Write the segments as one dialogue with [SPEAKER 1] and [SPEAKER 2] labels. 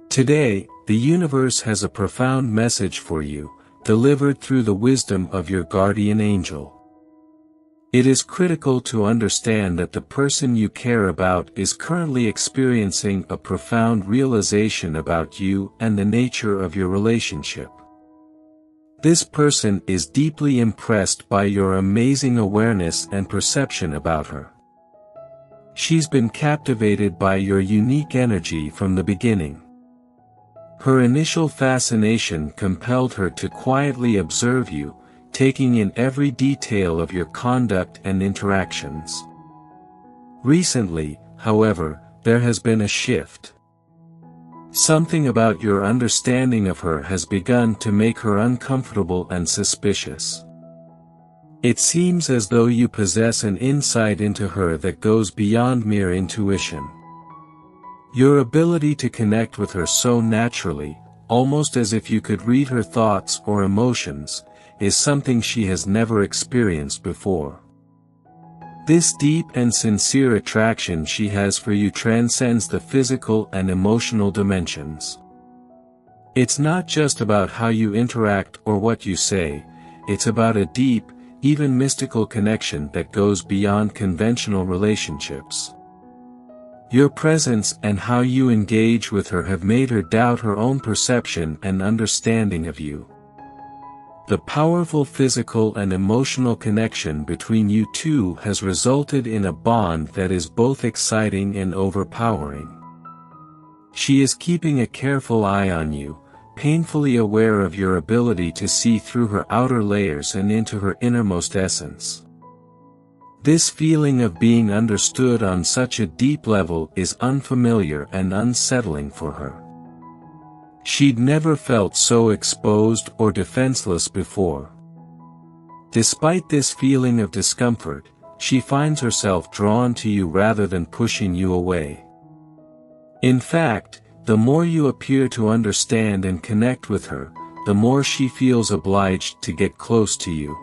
[SPEAKER 1] Today, the universe has a profound message for you, delivered through the wisdom of your guardian angel. It is critical to understand that the person you care about is currently experiencing a profound realization about you and the nature of your relationship. This person is deeply impressed by your amazing awareness and perception about her. She's been captivated by your unique energy from the beginning. Her initial fascination compelled her to quietly observe you, taking in every detail of your conduct and interactions. Recently, however, there has been a shift. Something about your understanding of her has begun to make her uncomfortable and suspicious. It seems as though you possess an insight into her that goes beyond mere intuition. Your ability to connect with her so naturally, almost as if you could read her thoughts or emotions, is something she has never experienced before. This deep and sincere attraction she has for you transcends the physical and emotional dimensions. It's not just about how you interact or what you say, it's about a deep, even mystical connection that goes beyond conventional relationships. Your presence and how you engage with her have made her doubt her own perception and understanding of you. The powerful physical and emotional connection between you two has resulted in a bond that is both exciting and overpowering. She is keeping a careful eye on you, painfully aware of your ability to see through her outer layers and into her innermost essence. This feeling of being understood on such a deep level is unfamiliar and unsettling for her. She'd never felt so exposed or defenseless before. Despite this feeling of discomfort, she finds herself drawn to you rather than pushing you away. In fact, the more you appear to understand and connect with her, the more she feels obliged to get close to you.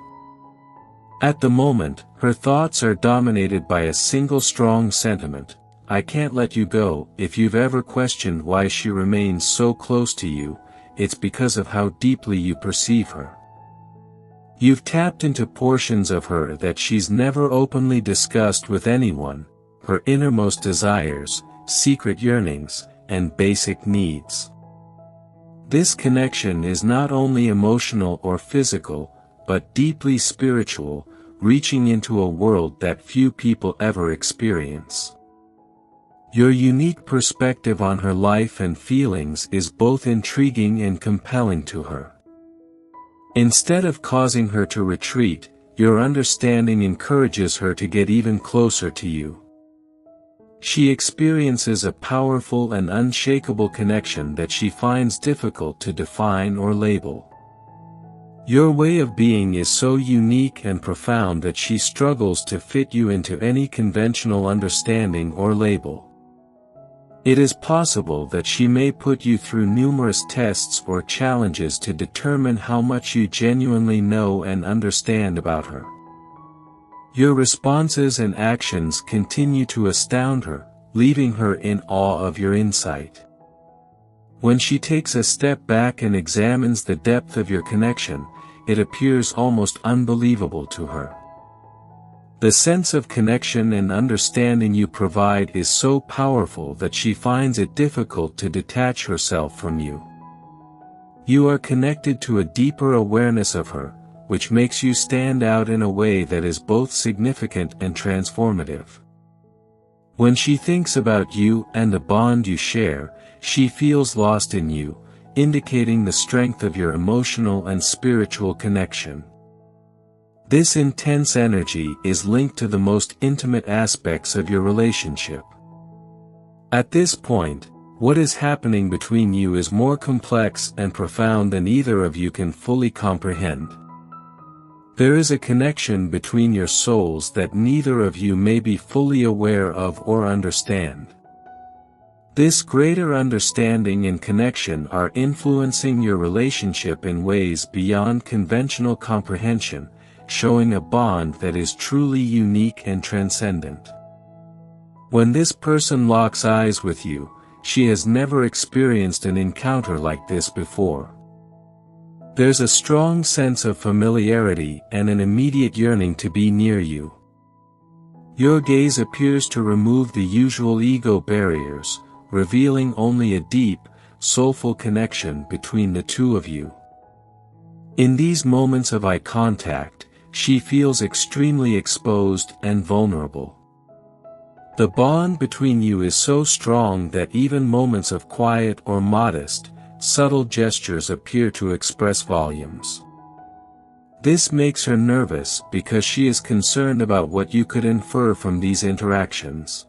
[SPEAKER 1] At the moment, her thoughts are dominated by a single strong sentiment: I can't let you go. If you've ever questioned why she remains so close to you, it's because of how deeply you perceive her. You've tapped into portions of her that she's never openly discussed with anyone, her innermost desires, secret yearnings, and basic needs. This connection is not only emotional or physical, but deeply spiritual, reaching into a world that few people ever experience. Your unique perspective on her life and feelings is both intriguing and compelling to her. Instead of causing her to retreat, your understanding encourages her to get even closer to you. She experiences a powerful and unshakable connection that she finds difficult to define or label. Your way of being is so unique and profound that she struggles to fit you into any conventional understanding or label. It is possible that she may put you through numerous tests or challenges to determine how much you genuinely know and understand about her. Your responses and actions continue to astound her, leaving her in awe of your insight. When she takes a step back and examines the depth of your connection, it appears almost unbelievable to her. The sense of connection and understanding you provide is so powerful that she finds it difficult to detach herself from you. You are connected to a deeper awareness of her, which makes you stand out in a way that is both significant and transformative. When she thinks about you and the bond you share, she feels lost in you, indicating the strength of your emotional and spiritual connection. This intense energy is linked to the most intimate aspects of your relationship. At this point, what is happening between you is more complex and profound than either of you can fully comprehend. There is a connection between your souls that neither of you may be fully aware of or understand. This greater understanding and connection are influencing your relationship in ways beyond conventional comprehension, showing a bond that is truly unique and transcendent. When this person locks eyes with you, she has never experienced an encounter like this before. There's a strong sense of familiarity and an immediate yearning to be near you. Your gaze appears to remove the usual ego barriers, revealing only a deep, soulful connection between the two of you. In these moments of eye contact, she feels extremely exposed and vulnerable. The bond between you is so strong that even moments of quiet or modest, subtle gestures appear to express volumes. This makes her nervous because she is concerned about what you could infer from these interactions.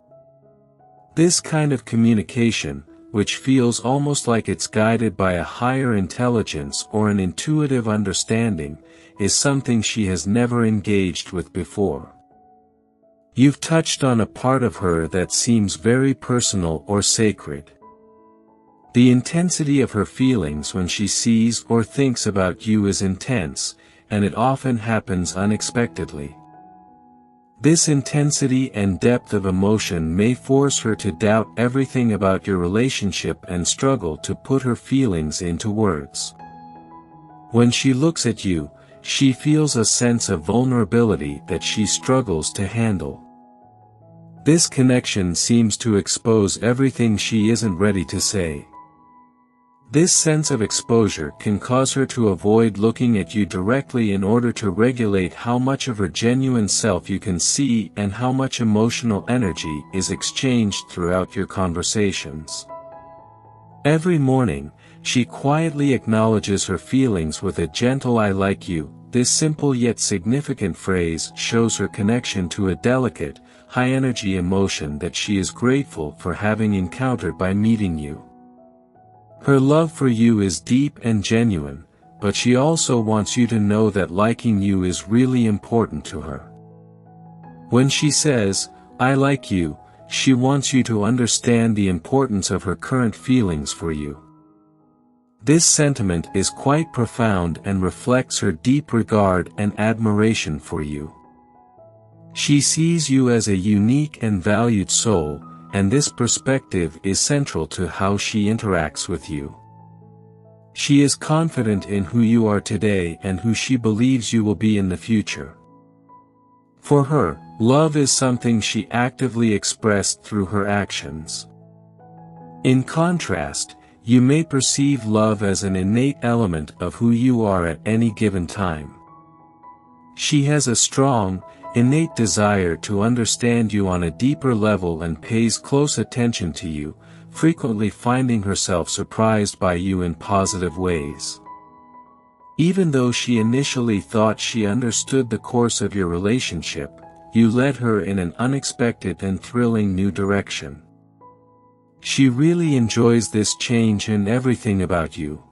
[SPEAKER 1] This kind of communication, which feels almost like it's guided by a higher intelligence or an intuitive understanding, is something she has never engaged with before. You've touched on a part of her that seems very personal or sacred. The intensity of her feelings when she sees or thinks about you is intense, and it often happens unexpectedly. This intensity and depth of emotion may force her to doubt everything about your relationship and struggle to put her feelings into words. When she looks at you, she feels a sense of vulnerability that she struggles to handle. This connection seems to expose everything she isn't ready to say. This sense of exposure can cause her to avoid looking at you directly in order to regulate how much of her genuine self you can see and how much emotional energy is exchanged throughout your conversations. Every morning, she quietly acknowledges her feelings with a gentle "I like you." This simple yet significant phrase shows her connection to a delicate, high-energy emotion that she is grateful for having encountered by meeting you. Her love for you is deep and genuine, but she also wants you to know that liking you is really important to her. When she says, "I like you," she wants you to understand the importance of her current feelings for you. This sentiment is quite profound and reflects her deep regard and admiration for you. She sees you as a unique and valued soul, and this perspective is central to how she interacts with you. She is confident in who you are today and who she believes you will be in the future. For her, love is something she actively expressed through her actions. In contrast, you may perceive love as an innate element of who you are at any given time. She has a strong, innate desire to understand you on a deeper level and pays close attention to you, frequently finding herself surprised by you in positive ways. Even though she initially thought she understood the course of your relationship, you led her in an unexpected and thrilling new direction. She really enjoys this change in everything about you.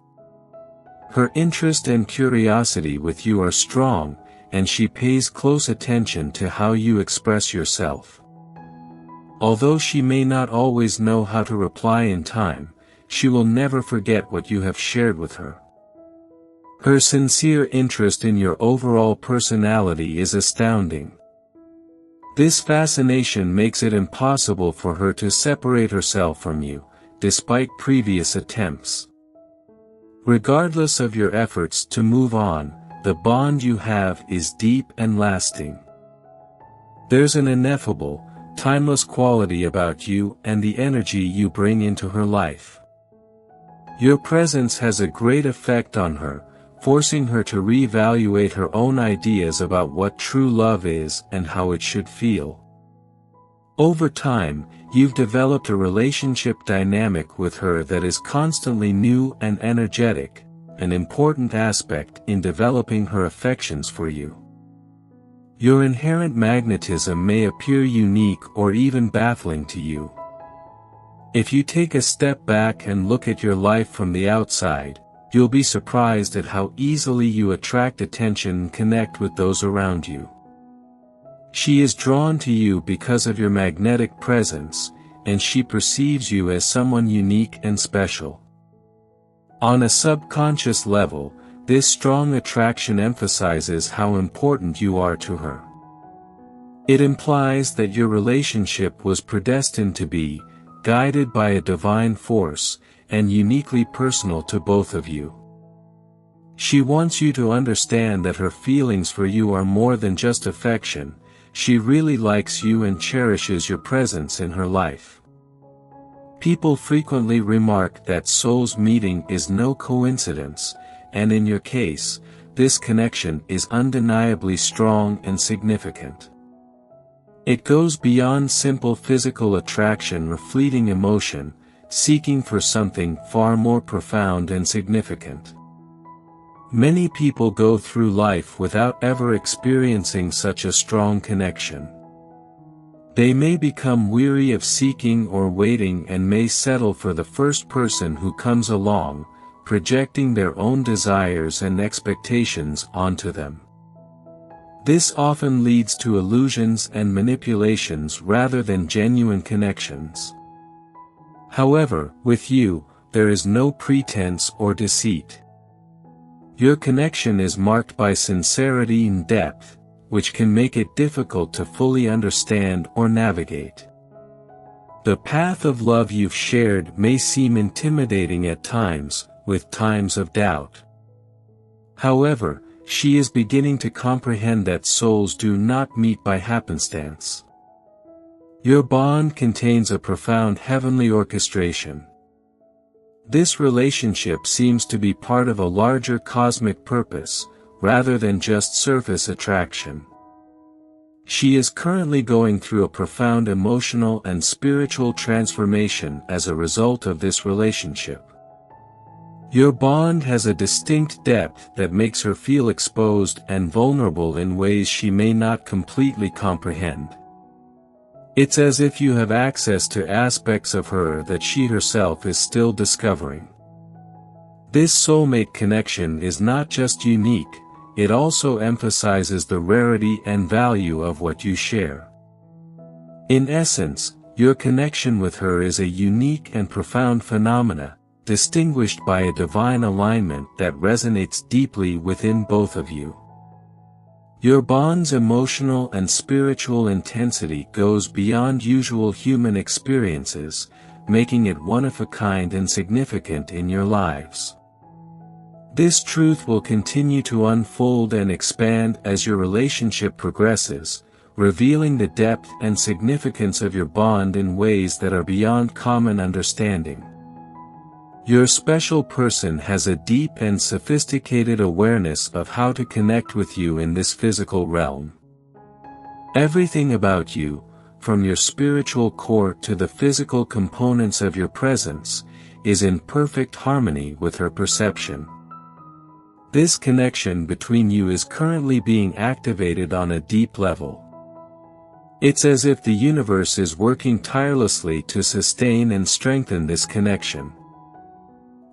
[SPEAKER 1] Her interest and curiosity with you are strong, and she pays close attention to how you express yourself. Although she may not always know how to reply in time, she will never forget what you have shared with her. Her sincere interest in your overall personality is astounding. This fascination makes it impossible for her to separate herself from you, despite previous attempts. Regardless of your efforts to move on, the bond you have is deep and lasting. There's an ineffable, timeless quality about you and the energy you bring into her life. Your presence has a great effect on her, forcing her to reevaluate her own ideas about what true love is and how it should feel. Over time, you've developed a relationship dynamic with her that is constantly new and energetic, an important aspect in developing her affections for you. Your inherent magnetism may appear unique or even baffling to you. If you take a step back and look at your life from the outside, you'll be surprised at how easily you attract attention and connect with those around you. She is drawn to you because of your magnetic presence, and she perceives you as someone unique and special. On a subconscious level, this strong attraction emphasizes how important you are to her. It implies that your relationship was predestined to be, guided by a divine force, and uniquely personal to both of you. She wants you to understand that her feelings for you are more than just affection. She really likes you and cherishes your presence in her life. People frequently remark that souls meeting is no coincidence, and in your case, this connection is undeniably strong and significant. It goes beyond simple physical attraction or fleeting emotion, seeking for something far more profound and significant. Many people go through life without ever experiencing such a strong connection. They may become weary of seeking or waiting and may settle for the first person who comes along, projecting their own desires and expectations onto them. This often leads to illusions and manipulations rather than genuine connections. However, with you, there is no pretense or deceit. Your connection is marked by sincerity and depth, which can make it difficult to fully understand or navigate. The path of love you've shared may seem intimidating at times, with times of doubt. However, she is beginning to comprehend that souls do not meet by happenstance. Your bond contains a profound heavenly orchestration. This relationship seems to be part of a larger cosmic purpose, rather than just surface attraction. She is currently going through a profound emotional and spiritual transformation as a result of this relationship. Your bond has a distinct depth that makes her feel exposed and vulnerable in ways she may not completely comprehend. It's as if you have access to aspects of her that she herself is still discovering. This soulmate connection is not just unique, it also emphasizes the rarity and value of what you share. In essence, your connection with her is a unique and profound phenomena, distinguished by a divine alignment that resonates deeply within both of you. Your bond's emotional and spiritual intensity goes beyond usual human experiences, making it one of a kind and significant in your lives. This truth will continue to unfold and expand as your relationship progresses, revealing the depth and significance of your bond in ways that are beyond common understanding. Your special person has a deep and sophisticated awareness of how to connect with you in this physical realm. Everything about you, from your spiritual core to the physical components of your presence, is in perfect harmony with her perception. This connection between you is currently being activated on a deep level. It's as if the universe is working tirelessly to sustain and strengthen this connection.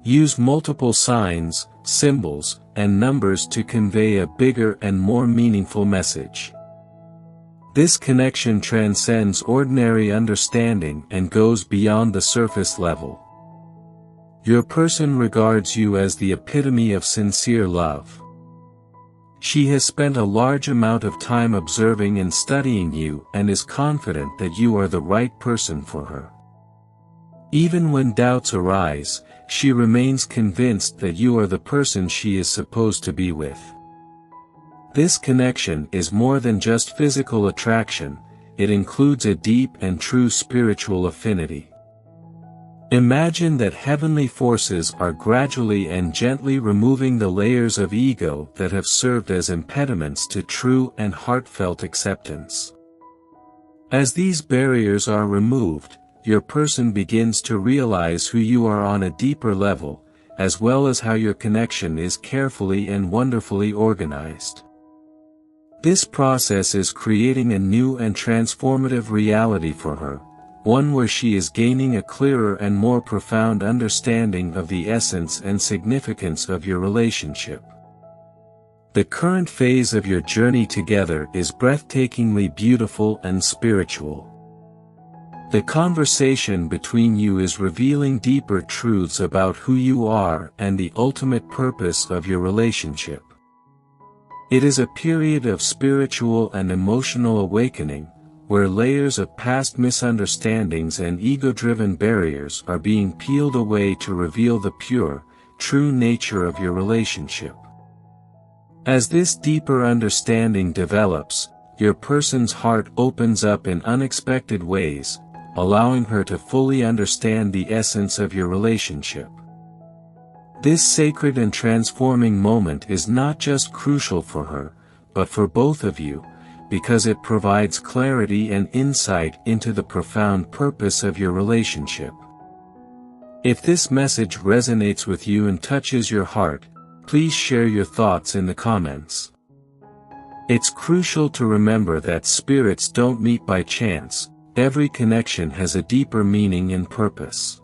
[SPEAKER 1] Use multiple signs, symbols, and numbers to convey a bigger and more meaningful message. This connection transcends ordinary understanding and goes beyond the surface level. Your person regards you as the epitome of sincere love. She has spent a large amount of time observing and studying you and is confident that you are the right person for her. Even when doubts arise, she remains convinced that you are the person she is supposed to be with. This connection is more than just physical attraction, it includes a deep and true spiritual affinity. Imagine that heavenly forces are gradually and gently removing the layers of ego that have served as impediments to true and heartfelt acceptance. As these barriers are removed, your person begins to realize who you are on a deeper level, as well as how your connection is carefully and wonderfully organized. This process is creating a new and transformative reality for her, one where she is gaining a clearer and more profound understanding of the essence and significance of your relationship. The current phase of your journey together is breathtakingly beautiful and spiritual. The conversation between you is revealing deeper truths about who you are and the ultimate purpose of your relationship. It is a period of spiritual and emotional awakening, where layers of past misunderstandings and ego-driven barriers are being peeled away to reveal the pure, true nature of your relationship. As this deeper understanding develops, your person's heart opens up in unexpected ways, allowing her to fully understand the essence of your relationship. This sacred and transforming moment is not just crucial for her, but for both of you, because it provides clarity and insight into the profound purpose of your relationship. If this message resonates with you and touches your heart, please share your thoughts in the comments. It's crucial to remember that spirits don't meet by chance. Every connection has a deeper meaning and purpose.